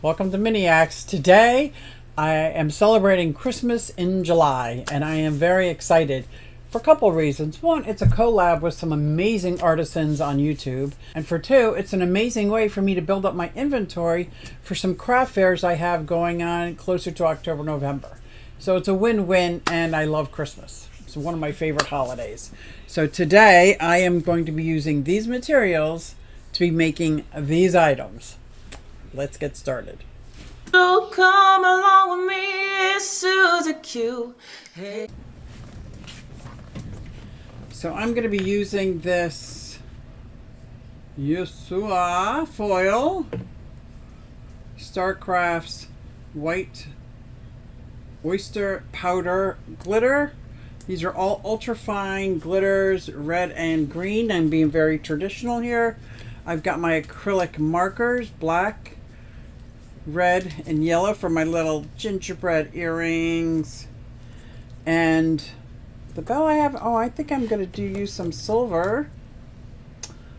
Welcome to MiniaQues. Today I am celebrating Christmas in July and I am very excited for a couple of reasons. One, it's a collab with some amazing artisans on YouTube. And for two, it's an amazing way for me to build up my inventory for some craft fairs I have going on closer to October, November. So it's a win-win and I love Christmas. It's one of my favorite holidays. So today I am going to be using these materials to be making these items. Let's get started. So come along with me, it's Suzy Q. Hey. So I'm going to be using this Yusua foil, StarCraft's white oyster powder glitter. These are all ultra fine glitters, red and green. I'm being very traditional here. I've got my acrylic markers, black, red, and yellow for my little gingerbread earrings. And the bell I have, I think I'm going to use some silver.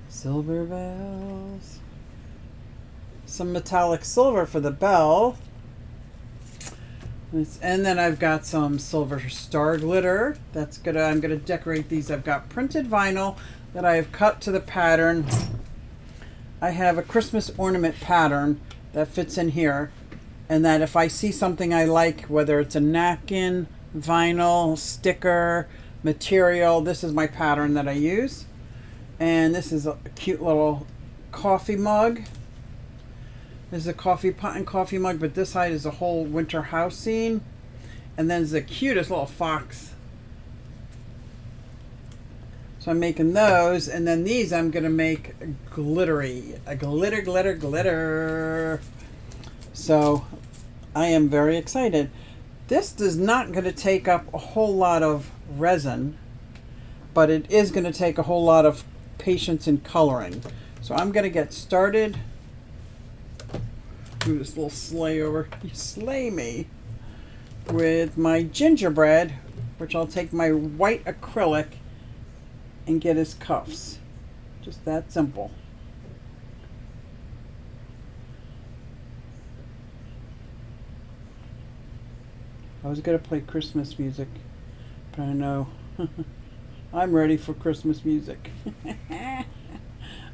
Silver bells. Some metallic silver for the bell. And then I've got some silver star glitter. I'm gonna decorate these. I've got printed vinyl that I have cut to the pattern. I have a Christmas ornament pattern that fits in here, and that if I see something I like, whether it's a napkin, vinyl, sticker, material, this is my pattern that I use. And this is a cute little coffee mug. This is a pot and coffee mug, but this side is a whole winter house scene. And then there's the cutest little fox. So I'm making those, and then these I'm going to make glittery. A glitter. So I am very excited. This is not going to take up a whole lot of resin, but it is going to take a whole lot of patience in coloring. So I'm going to get started. Move this little sleigh over. You slay me. With my gingerbread, which I'll take my white acrylic and get his cuffs. Just that simple. I was going to play Christmas music, but I know I'm ready for Christmas music.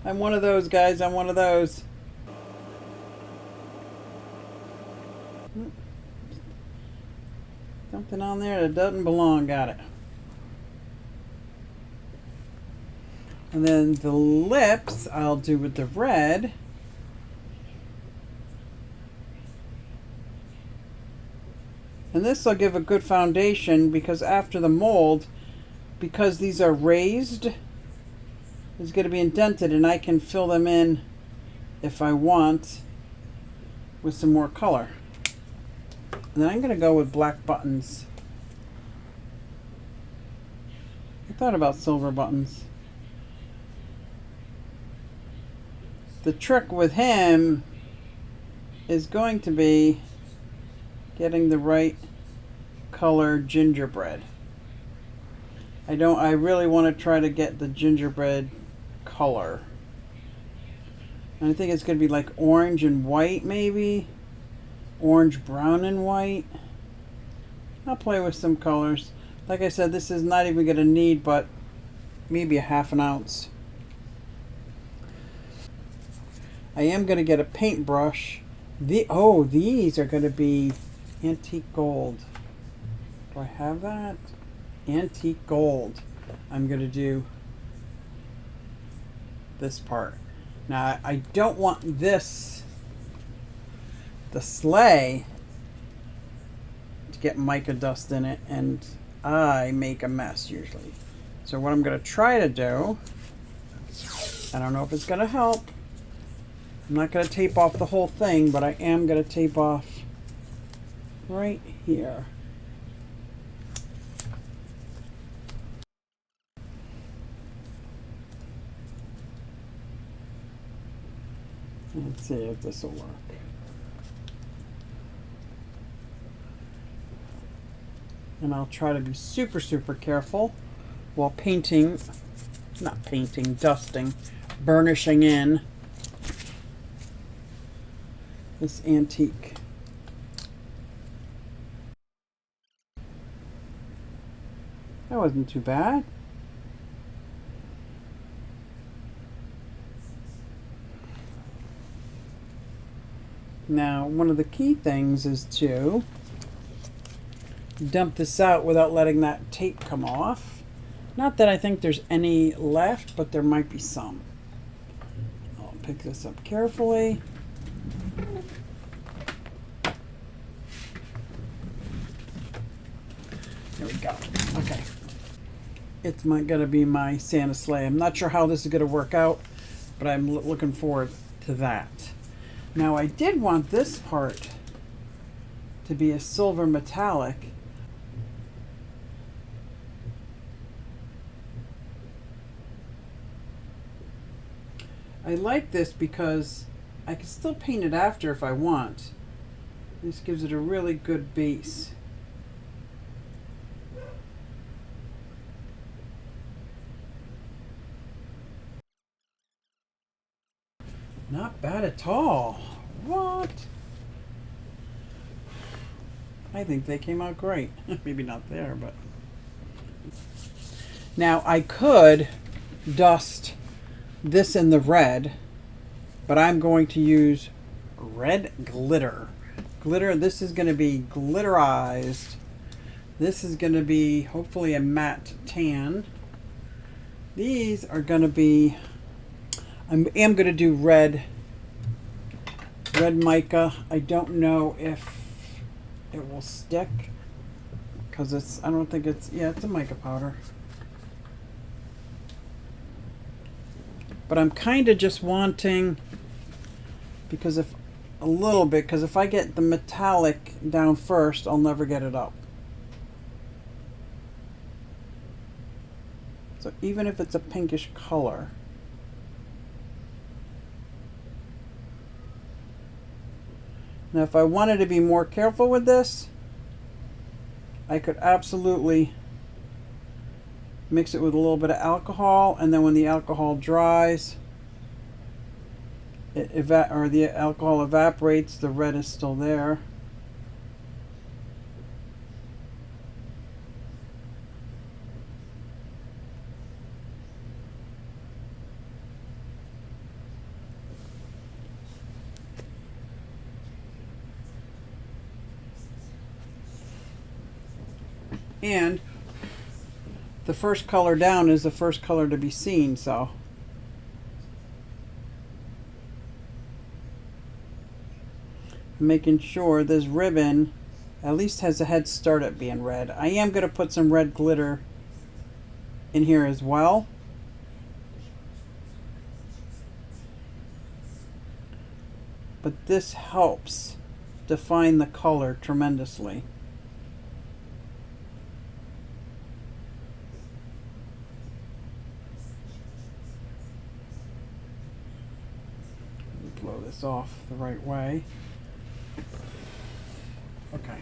I'm one of those guys. I'm one of those. Something on there that doesn't belong. Got it. And then the lips I'll do with the red. And this will give a good foundation because after the mold, because these are raised, it's going to be indented and I can fill them in if I want with some more color. And then I'm going to go with black buttons. I thought about silver buttons. The trick with him is going to be getting the right color gingerbread. I really want to try to get the gingerbread color. And I think it's going to be like orange and white maybe. Orange, brown, and white. I'll play with some colors. Like I said, this is not even going to need but maybe a half an ounce. I am going to get a paintbrush. These are going to be antique gold. Do I have that? Antique gold. I'm going to do this part. Now, I don't want the sleigh to get mica dust in it, and I make a mess usually. So what I'm going to try to do, I don't know if it's going to help. I'm not going to tape off the whole thing, but I am going to tape off right here. Let's see if this will work. And I'll try to be super, super careful while dusting, burnishing in this antique. That wasn't too bad. Now, one of the key things is to dump this out without letting that tape come off. Not that I think there's any left, but there might be some. I'll pick this up carefully. There we go. Okay. It's going to be my Santa sleigh. I'm not sure how this is going to work out, but I'm looking forward to that. Now, I did want this part to be a silver metallic. I like this because I can still paint it after if I want. This gives it a really good base. Not bad at all. What? I think they came out great. Maybe not there, but. Now I could dust this in the red, but I'm going to use red glitter. Glitter, this is going to be glitterized. This is going to be hopefully a matte tan. These are going to be, I am going to do red mica. I don't know if it will stick because it's, I don't think it's, yeah, it's a mica powder. But I'm kind of just wanting, because if a little bit, because if I get the metallic down first, I'll never get it up. So even if it's a pinkish color, now if I wanted to be more careful with this, I could absolutely mix it with a little bit of alcohol, and then when the alcohol dries, the alcohol evaporates, the red is still there. And the first color down is the first color to be seen, so making sure this ribbon at least has a head start at being red. I am going to put some red glitter in here as well. But this helps define the color tremendously. Blow this off the right way. Okay.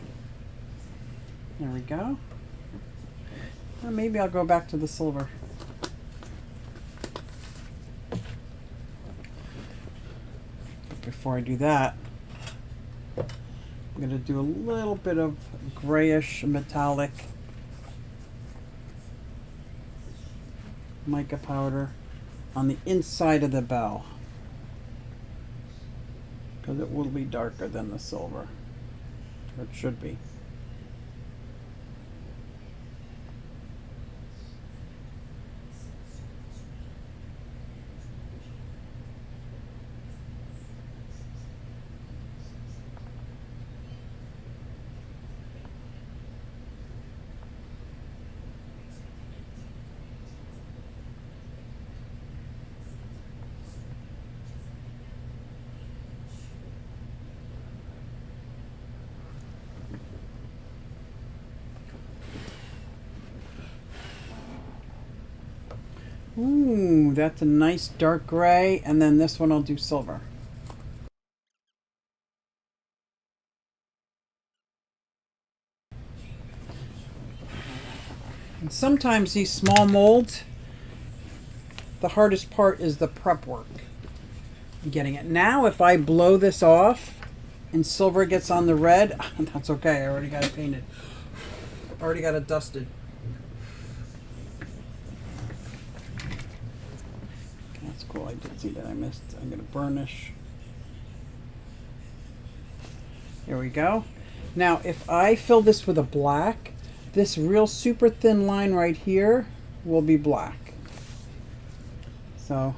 There we go. Well, maybe I'll go back to the silver. But before I do that, I'm going to do a little bit of grayish metallic mica powder on the inside of the bell, because it will be darker than the silver, or it should be. Ooh, that's a nice dark gray, and then this one I'll do silver. And sometimes these small molds, the hardest part is the prep work. Getting it. Now if I blow this off, and silver gets on the red, that's okay. I already got it painted. Already got it dusted. That's cool. I did see that I missed. I'm going to burnish. There we go. Now, if I fill this with a black, this real super thin line right here will be black. So,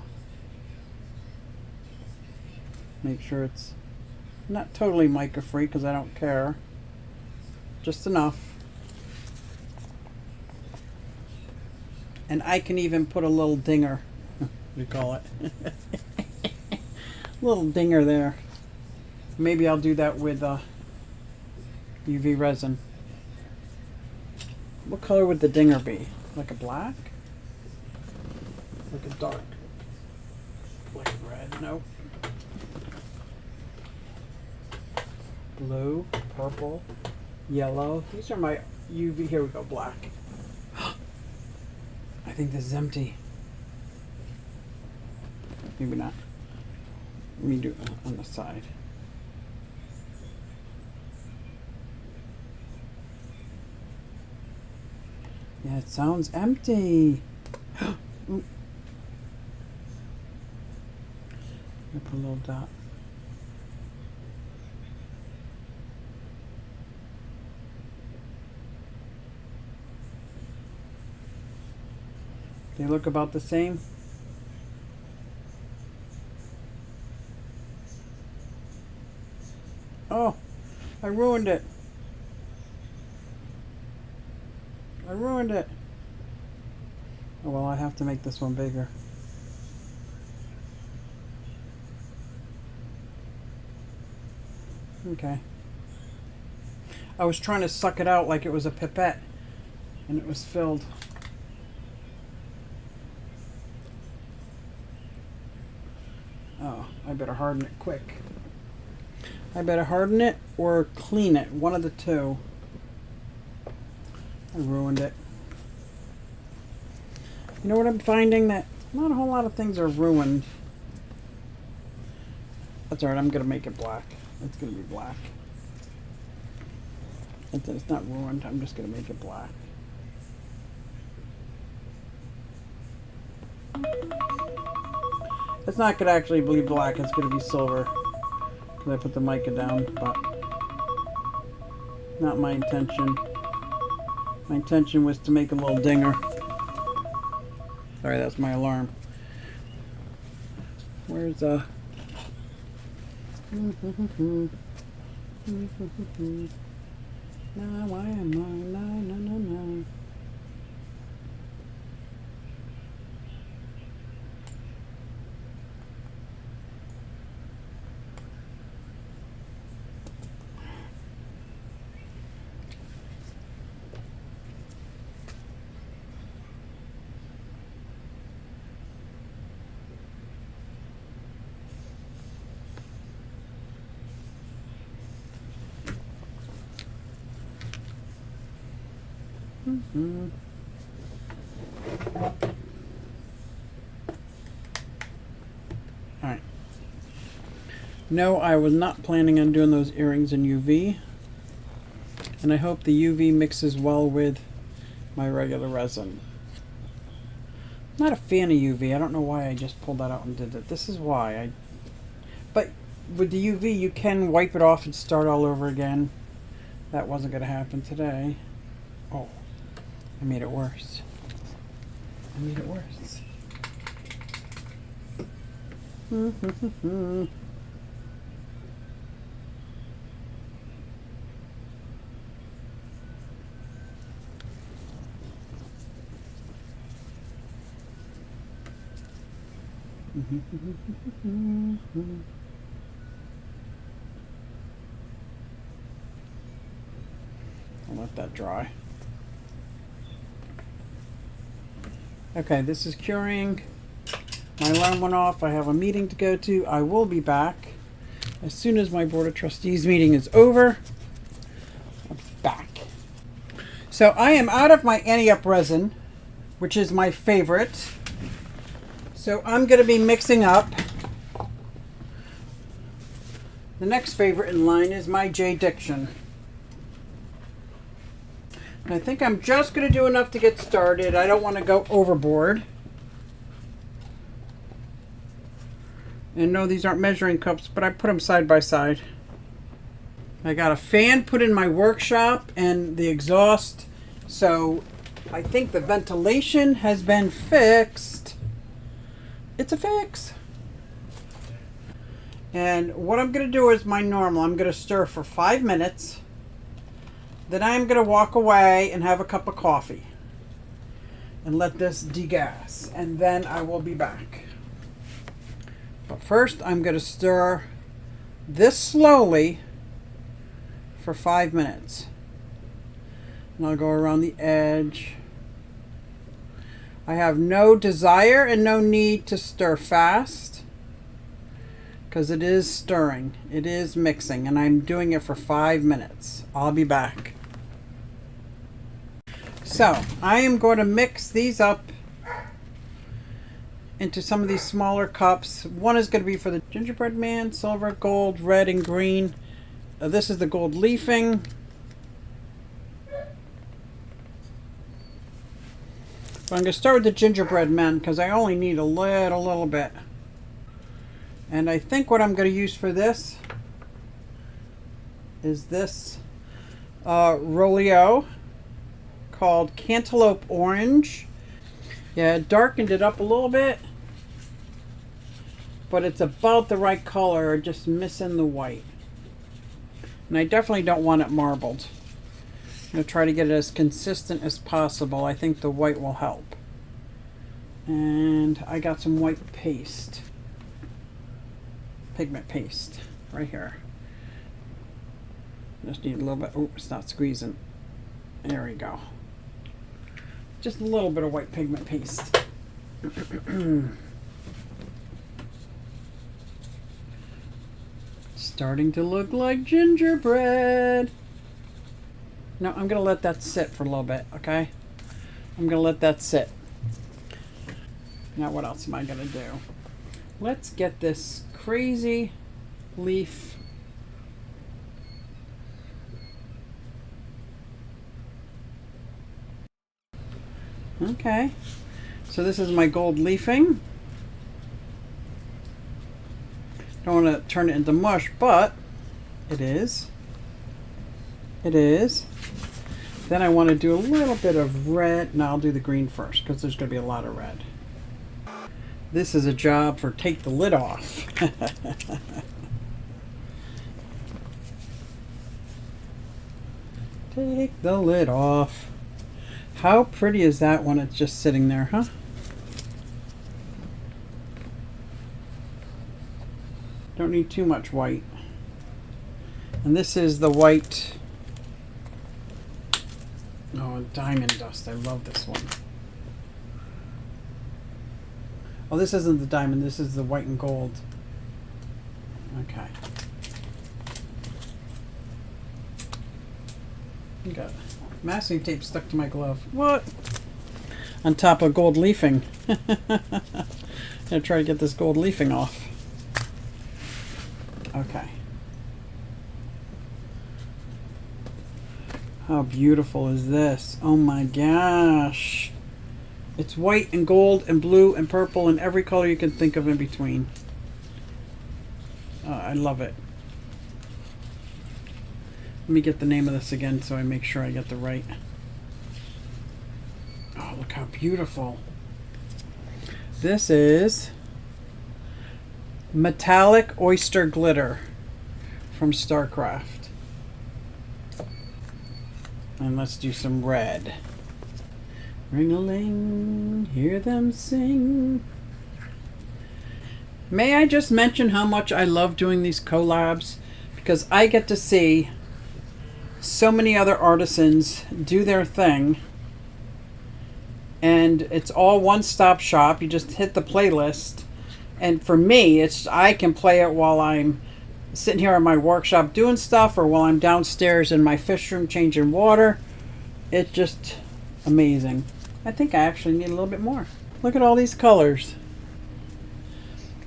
make sure it's not totally mica free because I don't care. Just enough. And I can even put a little dinger, what do you call it? Little dinger there. Maybe I'll do that with UV resin. What color would the dinger be? Like a black? Like a dark? Like red? No. Blue, purple, yellow. These are my UV. Here we go, black. I think this is empty. Maybe not. Let me do it on the side. Yeah, it sounds empty. Ooh. I put a little dot. They look about the same. Oh, I ruined it. I ruined it. Oh well, I have to make this one bigger. Okay. I was trying to suck it out like it was a pipette, and it was filled. Oh, I better harden it quick. I better harden it or clean it, one of the two. I ruined it. You know what I'm finding? That not a whole lot of things are ruined. That's alright, I'm going to make it black. It's going to be black. It's not ruined, I'm just going to make it black. It's not going to actually be black, it's going to be silver. Because I put the mica down, but not my intention. My intention was to make a little dinger. Sorry, that's my alarm. Where's Now why am I? No. Alright. No, I was not planning on doing those earrings in UV. And I hope the UV mixes well with my regular resin. I'm not a fan of UV. I don't know why I just pulled that out and did it. This is why. But with the UV, you can wipe it off and start all over again. That wasn't going to happen today. Oh, I made it worse. I made it worse. I'll let that dry. Okay, this is curing. My alarm went off. I have a meeting to go to. I will be back as soon as my Board of Trustees meeting is over. I'm back. So I am out of my Anti-Up resin, which is my favorite. So I'm going to be mixing up The next favorite in line is my J Diction. And I think I'm just going to do enough to get started. I don't want to go overboard. And no, these aren't measuring cups, but I put them side by side. I got a fan put in my workshop and the exhaust, so I think the ventilation has been fixed. It's a fix. And what I'm going to do is my normal. I'm going to stir for 5 minutes. Then I'm going to walk away and have a cup of coffee and let this degas, and then I will be back. But first I'm going to stir this slowly for 5 minutes. And I'll go around the edge. I have no desire and no need to stir fast because it is stirring. It is mixing, and I'm doing it for 5 minutes. I'll be back. So I am going to mix these up into some of these smaller cups. One is going to be for the gingerbread man, silver, gold, red, and green. This is the gold leafing. But I'm going to start with the gingerbread men because I only need a little bit. And I think what I'm going to use for this is this Rolio called Cantaloupe Orange. Yeah, it darkened it up a little bit, but it's about the right color, just missing the white. And I definitely don't want it marbled. I'm going to try to get it as consistent as possible. I think the white will help. And I got some white paste. Pigment paste right here. Just need a little bit. Oh, it's not squeezing. There we go. Just a little bit of white pigment paste. Starting to look like gingerbread. Now I'm going to let that sit for a little bit, okay? I'm going to let that sit. Now what else am I going to do? Let's get this crazy leaf. Okay, so this is my gold leafing. Don't want to turn it into mush, but it is. It is. Then I want to do a little bit of red. No, I'll do the green first because there's going to be a lot of red. This is a job for take the lid off. Take the lid off. How pretty is that when it's just sitting there, huh? Don't need too much white. And this is the white, oh, diamond dust. I love this one. Oh, this isn't the diamond. This is the white and gold. Okay. Got masking tape stuck to my glove. What? On top of gold leafing. I'm gonna try to get this gold leafing off. Okay. How beautiful is this? Oh my gosh. It's white and gold and blue and purple and every color you can think of in between. I love it. Let me get the name of this again so I make sure I get the right. Oh, look how beautiful. This is Metallic Oyster Glitter from StarCraft. And let's do some red. Ring-a-ling, hear them sing. May I just mention how much I love doing these collabs? Because I get to see so many other artisans do their thing. And it's all one-stop shop. You just hit the playlist. And for me, I can play it while I'm sitting here in my workshop doing stuff, or while I'm downstairs in my fish room changing water. It's just amazing. I think I actually need a little bit more. Look at all these colors.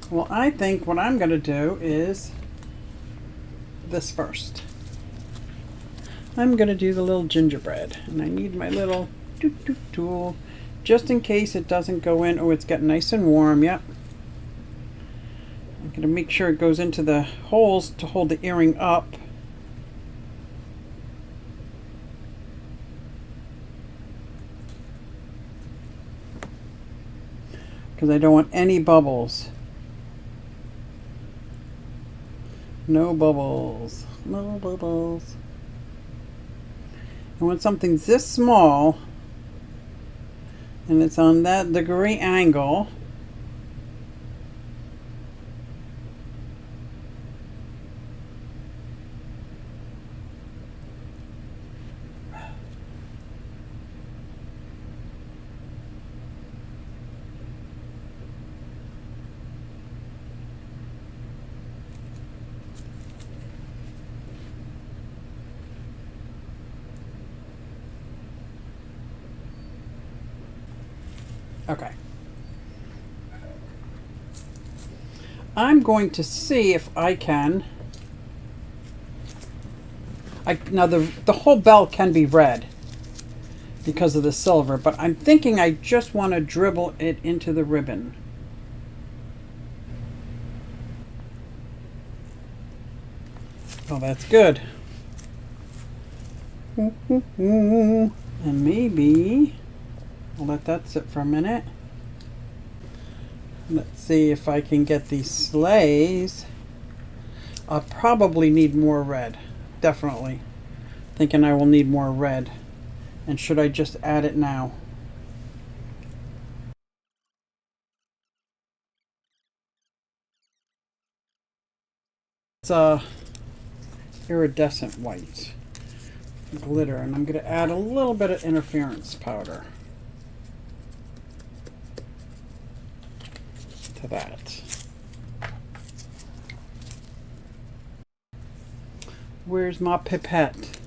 Well, I think what I'm going to do is this first. I'm going to do the little gingerbread, and I need my little tool just in case it doesn't go in. Oh, it's getting nice and warm. Yep. I'm going to make sure it goes into the holes to hold the earring up. Because I don't want any bubbles. No bubbles. No bubbles. And when something's this small and it's on that degree angle, okay. I'm going to see if I can. Now the whole bell can be red because of the silver, but I'm thinking I just want to dribble it into the ribbon. Oh, that's good. And maybe I'll let that sit for a minute. Let's see if I can get these sleighs. I'll probably need more red. Definitely. Thinking I will need more red. And should I just add it now? It's iridescent white glitter, and I'm going to add a little bit of interference powder to that. Where's my pipette?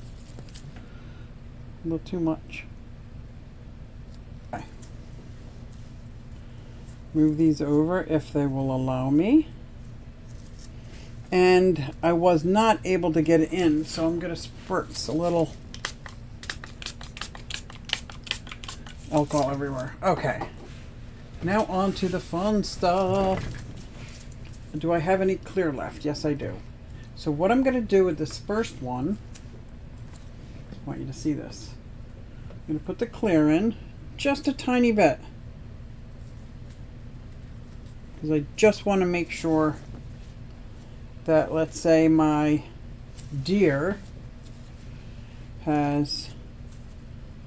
A little too much. Okay. Move these over if they will allow me. And I was not able to get it in, so I'm going to spritz a little alcohol everywhere. Okay. Now on to the fun stuff. Do I have any clear left? Yes, I do. So what I'm going to do with this first one, I want you to see this. I'm going to put the clear in just a tiny bit. Because I just want to make sure that, let's say, my deer has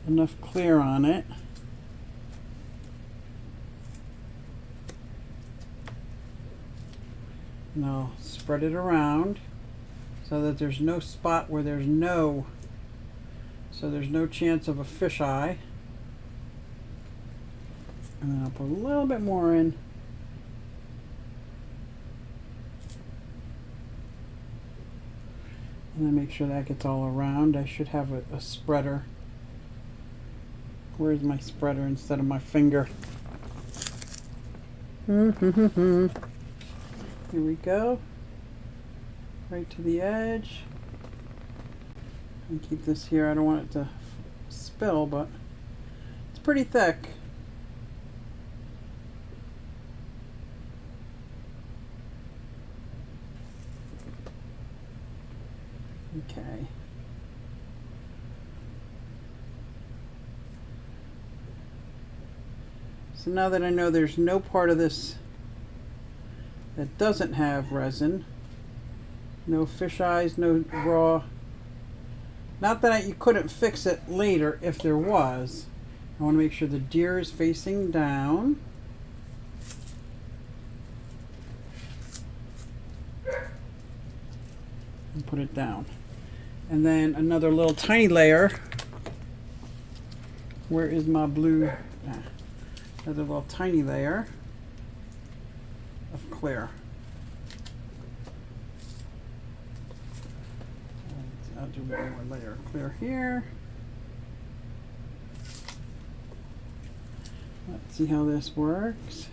enough clear on it. And I'll spread it around so that there's no spot where there's no chance of a fisheye. And then I'll put a little bit more in. And then make sure that gets all around. I should have a spreader. Where's my spreader instead of my finger? Here we go. Right to the edge. And keep this here. I don't want it to spill, but it's pretty thick. Okay. So now that I know there's no part of this that doesn't have resin, no fish eyes, no raw. Not that you couldn't fix it later if there was. I want to make sure the deer is facing down. And put it down. And then another little tiny layer. Where is my blue? Another little tiny layer of clear. And I'll do one more layer of clear here. Let's see how this works.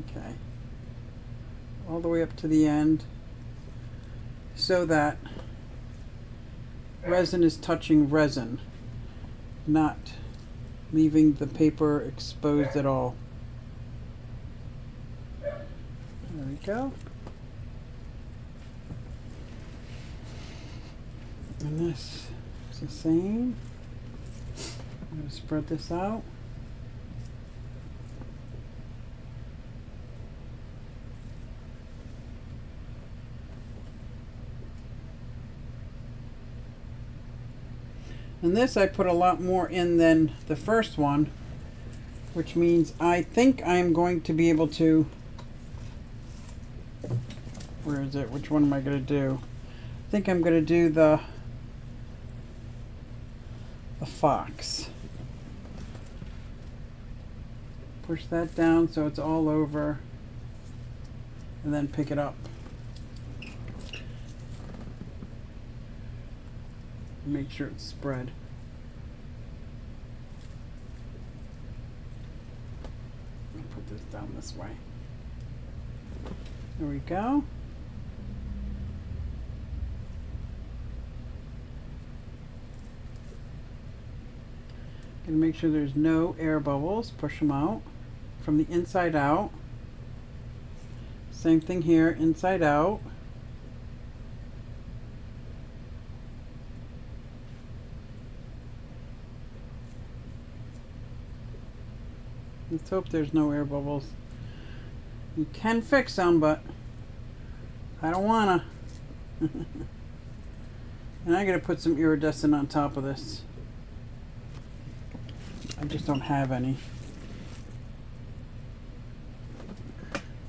Okay. All the way up to the end so that resin is touching resin, not leaving the paper exposed at all. There we go. And this is the same. I'm going to spread this out. And this I put a lot more in than the first one, which means I think I'm going to be able to, where is it? Which one am I going to do? I think I'm going to do the fox. Push that down so it's all over, and then pick it up. Make sure it's spread. I'll put this down this way. There we go. Gonna make sure there's no air bubbles. Push them out from the inside out. Same thing here, inside out. Let's hope there's no air bubbles. You can fix them, but I don't wanna. And I'm gonna put some iridescent on top of this. I just don't have any.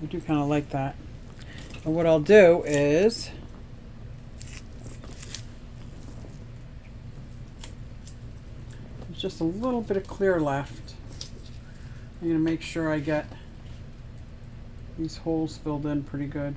I do kind of like that. And what I'll do is there's just a little bit of clear left. I'm going to make sure I get these holes filled in pretty good.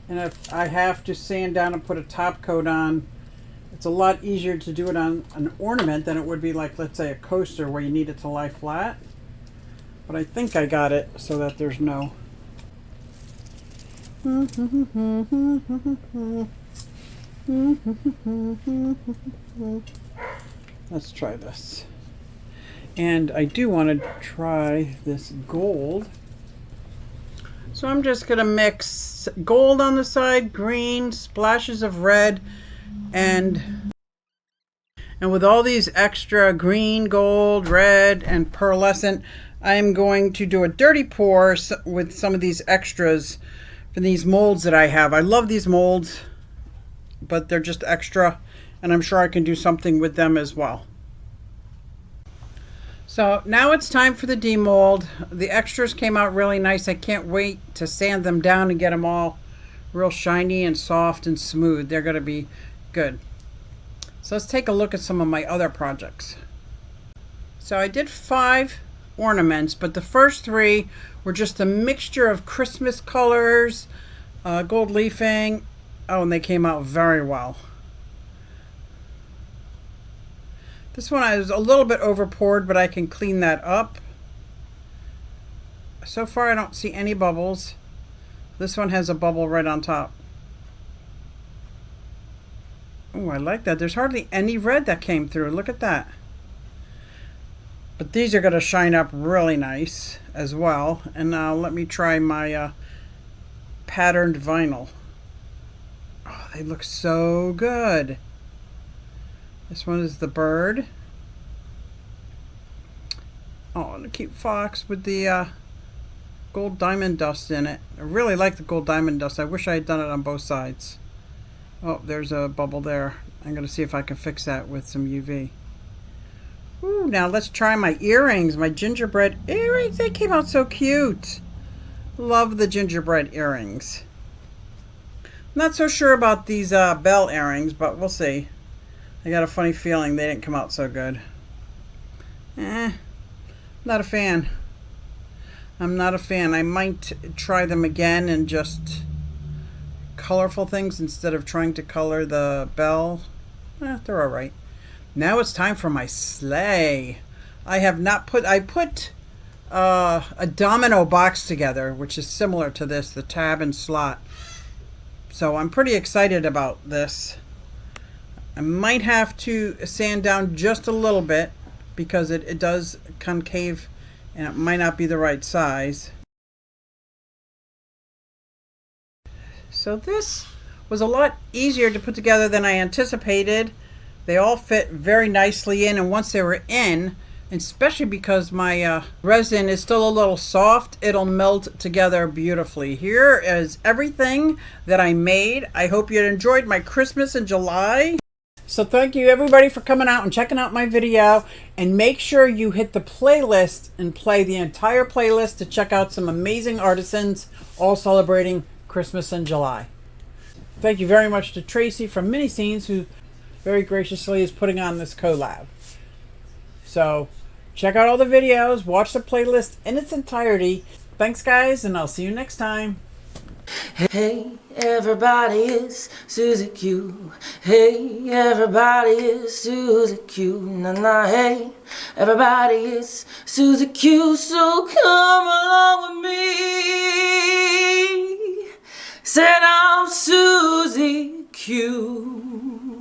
And if I have to sand down and put a top coat on, it's a lot easier to do it on an ornament than it would be like, let's say, a coaster where you need it to lie flat. But I think I got it so that there's no... Let's try this. And I do want to try this gold. So I'm just going to mix gold on the side, green, splashes of red, and with all these extra green, gold, red, and pearlescent, I'm going to do a dirty pour with some of these extras for these molds that I have. I love these molds, but they're just extra, and I'm sure I can do something with them as well. So now it's time for the demold. The extras came out really nice. I can't wait to sand them down and get them all real shiny and soft and smooth. They're going to be good. So let's take a look at some of my other projects. So I did 5 ornaments, but the first 3 were just a mixture of Christmas colors, gold leafing. Oh, and they came out very well. This one I was a little bit over poured, but I can clean that up. So far I don't see any bubbles. This one has a bubble right on top. Oh, I like that. There's hardly any red that came through. Look at that. But these are going to shine up really nice as well. And now let me try my patterned vinyl. Oh, they look so good. This one is the bird. Oh, and a cute fox with the gold diamond dust in it. I really like the gold diamond dust. I wish I had done it on both sides. Oh, there's a bubble there. I'm going to see if I can fix that with some UV. Ooh, now let's try my earrings, my gingerbread earrings. They came out so cute. Love the gingerbread earrings. Not so sure about these bell earrings, but we'll see. I got a funny feeling they didn't come out so good. Not a fan. I'm not a fan. I might try them again and just colorful things instead of trying to color the bell. They're all right. Now it's time for my sleigh. I put a domino box together, which is similar to this, the tab and slot. So I'm pretty excited about this. I might have to sand down just a little bit because it does concave and it might not be the right size. So this was a lot easier to put together than I anticipated. They all fit very nicely in, and once they were in, especially because my resin is still a little soft, it'll melt together beautifully. Here is everything that I made. I hope you enjoyed my Christmas in July. So thank you everybody for coming out and checking out my video, and make sure you hit the playlist and play the entire playlist to check out some amazing artisans all celebrating Christmas in July. Thank you very much to Tracy from Mini Scenes, who very graciously is putting on this collab. So check out all the videos, watch the playlist in its entirety. Thanks guys, and I'll see you next time. Hey, everybody, it's Susie Q. Hey, everybody, it's Susie Q. Nah, hey, everybody, it's Susie Q. So come along with me. Said I'm Susie Q.